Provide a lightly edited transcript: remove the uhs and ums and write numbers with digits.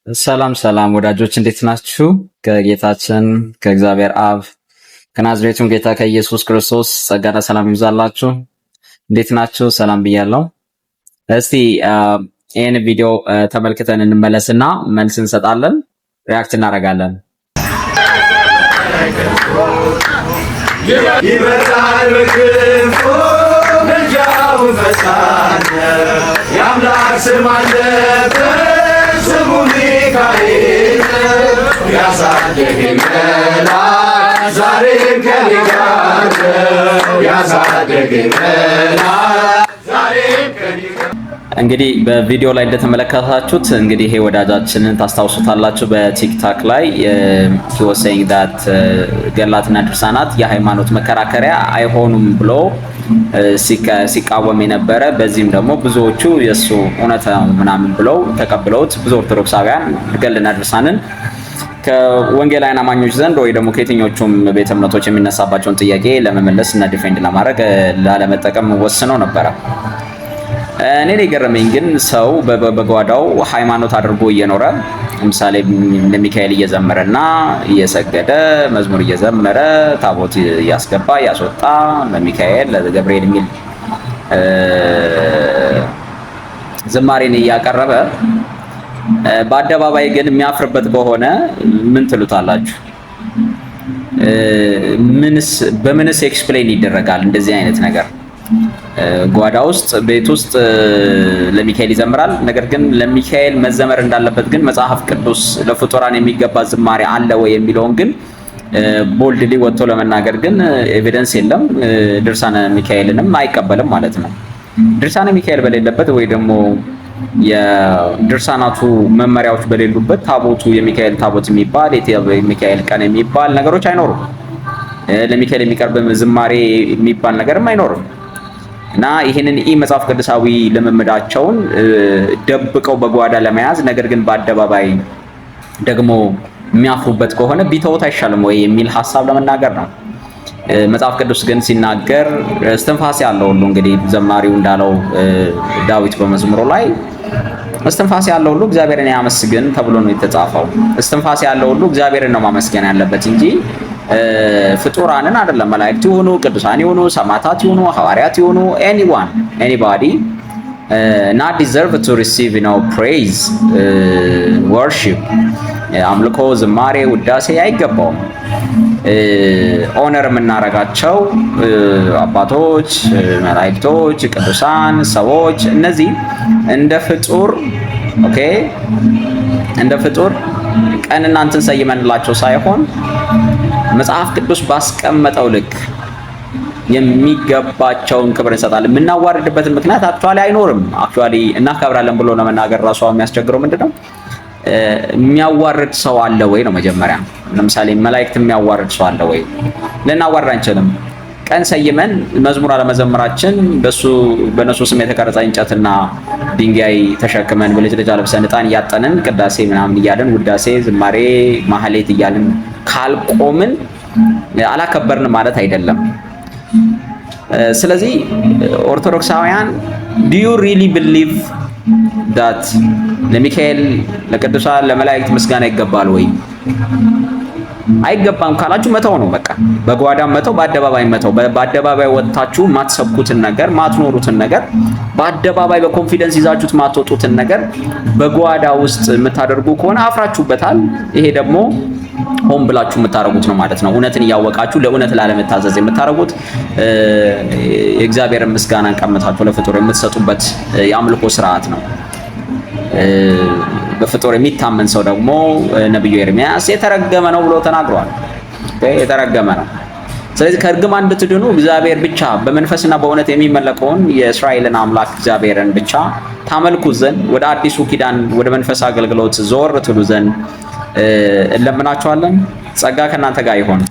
ሰላም ሰላም ወዳጆች እንዴት ናችሁ? ከጌታችን ከእግዚአብሔር አብ ከናዝሬቱም ጌታ ከኢየሱስ ክርስቶስ ጸጋና ሰላም ይብዛላችሁ። እንዴት ናችሁ? ሰላም ብያለሁ። እስቲ ይህን ቪዲዮ ተመልክተን እንመለስና መልስ እንሰጣለን፣ ሪያክት እናደርጋለን። ይበዛል በክንፉ ምልጃው ፈጣን የአምላክ ስም አለበት ስሙ ሚካኤል ያሳደገኝ መልአክ ዛሬም ከኔ ጋር ነው። ያሳደገኝ መልአክ ዛሬም ከኔ ጋር። እንግዲህ በቪዲዮ ላይ እንደተመለከታችሁት እንግዲህ ይሄ ወዳጃችንን ታስታውሱታላችሁ። በቲክታክ ላይ he was saying that ገላትና ድርሳናት የሃይማኖት መከራከሪያ አይሆኑም ብሎ ሲቃወም የነበረ፣ በዚህም ደግሞ ብዙዎቹ የሱ እውነት ምናምን ብለው ተቀብለውት ብዙ ኦርቶዶክሳውያን ገልና ድርሳንን ከወንጌላውያን አማኞች ዘንድ ወይ ደግሞ ከየትኞቹም ቤተ እምነቶች የሚነሳባቸውን ጥያቄ ለመመለስ እና ዲፌንድ ለማድረግ ላለመጠቀም ወስነው ነበረ። እኔ የገረመኝ ግን ሰው በጓዳው ሃይማኖት አድርጎ እየኖረ ለምሳሌ ለሚካኤል እየዘመረና እየሰገደ መዝሙር እየዘመረ ታቦት እያስገባ እያስወጣ ለሚካኤል ለገብርኤል የሚል ዝማሬን እያቀረበ በአደባባይ ግን የሚያፍርበት ከሆነ ምን ትሉታላችሁ? በምንስ ኤክስፕሌን ይደረጋል እንደዚህ አይነት ነገር? ጓዳ ውስጥ ቤት ውስጥ ለሚካኤል ይዘምራል። ነገር ግን ለሚካኤል መዘመር እንዳለበት ግን መጽሐፍ ቅዱስ ለፍጡራን የሚገባ ዝማሬ አለ ወይ የሚለውን ግን ቦልድሊ ወጥቶ ለመናገር ግን ኤቪደንስ የለም። ድርሳነ ሚካኤልንም አይቀበልም ማለት ነው። ድርሳነ ሚካኤል በሌለበት ወይ ደግሞ የድርሳናቱ መመሪያዎች በሌሉበት ታቦቱ የሚካኤል ታቦት የሚባል የሚካኤል ቀን የሚባል ነገሮች አይኖሩም። ለሚካኤል የሚቀርብ ዝማሬ የሚባል ነገርም አይኖርም። እና ይህንን መጽሐፍ ቅዱሳዊ ልምምዳቸውን ደብቀው በጓዳ ለመያዝ ነገር ግን በአደባባይ ደግሞ የሚያፍሩበት ከሆነ ቢተውት አይሻልም ወይ የሚል ሐሳብ ለመናገር ነው። መጽሐፍ ቅዱስ ግን ሲናገር እስትንፋስ ያለው ሁሉ እንግዲህ ዘማሪው እንዳለው ዳዊት በመዝሙሩ ላይ እስትንፋስ ያለው ሁሉ እግዚአብሔርን ያመስግን ተብሎ ነው የተጻፈው። እስትንፋስ ያለው ሁሉ እግዚአብሔርን ነው ማመስገን ያለበት እንጂ ፍጡራንን አይደለም። መላእክት ይሁኑ ቅዱሳን ይሁኑ ሰማዕታት ይሁኑ ሐዋርያት ይሁኑ anybody not deserve to receive praise worship አምልኮ ዝማሬ ውዳሴ አይገባውም። ኦነር የምናረጋቸው አባቶች መላእክቶች ቅዱሳን ሰዎች እነዚህ እንደ ፍጡር እንደ ፍጡር ቀን እናንተን ሰይመንላቸው ሳይሆን መጽሐፍ ቅዱስ ባስቀመጠው ልክ የሚገባቸውን ክብር እንሰጣለን። የምናዋርድበትን ምክንያት አክቹአሊ አይኖርም። አክቹአሊ እናከብራለን ብሎ ለመናገር ራሱ የሚያስቸግረው ምንድነው? የሚያዋርድ ሰው አለ ወይ ነው መጀመሪያ። ለምሳሌ መላእክት የሚያዋርድ ሰው አለ ወይ? ልናዋርድ አንችልም። ቀን ሰይመን መዝሙር አለመዘመራችን በነሱ ስም የተቀረጸ እንጨትና ድንጋይ ተሸክመን ብልጭልጭ ለብሰን ዕጣን እያጠንን ቅዳሴ ምናምን እያልን ውዳሴ ዝማሬ ማህሌት እያልን ካልቆምን አላከበርን ማለት አይደለም። ስለዚህ ኦርቶዶክሳውያን do you really believe that ለሚካኤል ለቅዱሳን ለመላእክት ምስጋና ይገባል ወይ? አይገባም ካላችሁ መተው ነው በቃ። በጓዳም መተው በአደባባይ መተው። በአደባባይ ወጣችሁ ማትሰብኩትን ነገር ማትኖሩትን ነገር በአደባባይ በኮንፊደንስ ይዛችሁት ማትወጡትን ነገር በጓዳ ውስጥ የምታደርጉ ከሆነ አፍራችሁበታል። ይሄ ደግሞ ሆን ብላችሁ የምታረጉት ነው ማለት ነው። እውነትን እያወቃችሁ ለእውነት ላለመታዘዝ የምታረጉት የእግዚአብሔርን ምስጋናን ቀምታችሁ ለፍጡር የምትሰጡበት የአምልኮ ስርዓት ነው። በፍጡር የሚታመን ሰው ደግሞ ነብዩ ኤርሚያስ የተረገመ ነው ብሎ ተናግሯል። የተረገመ ነው። ስለዚህ ከእርግማን እንድትድኑ እግዚአብሔር ብቻ በመንፈስና በእውነት የሚመለከውን የእስራኤልን አምላክ እግዚአብሔርን ብቻ ታመልኩ ዘንድ ወደ አዲሱ ኪዳን ወደ መንፈስ አገልግሎት ዞር ትሉ ዘንድ እንለምናችኋለን። ጸጋ ከእናንተ ጋር ይሁን።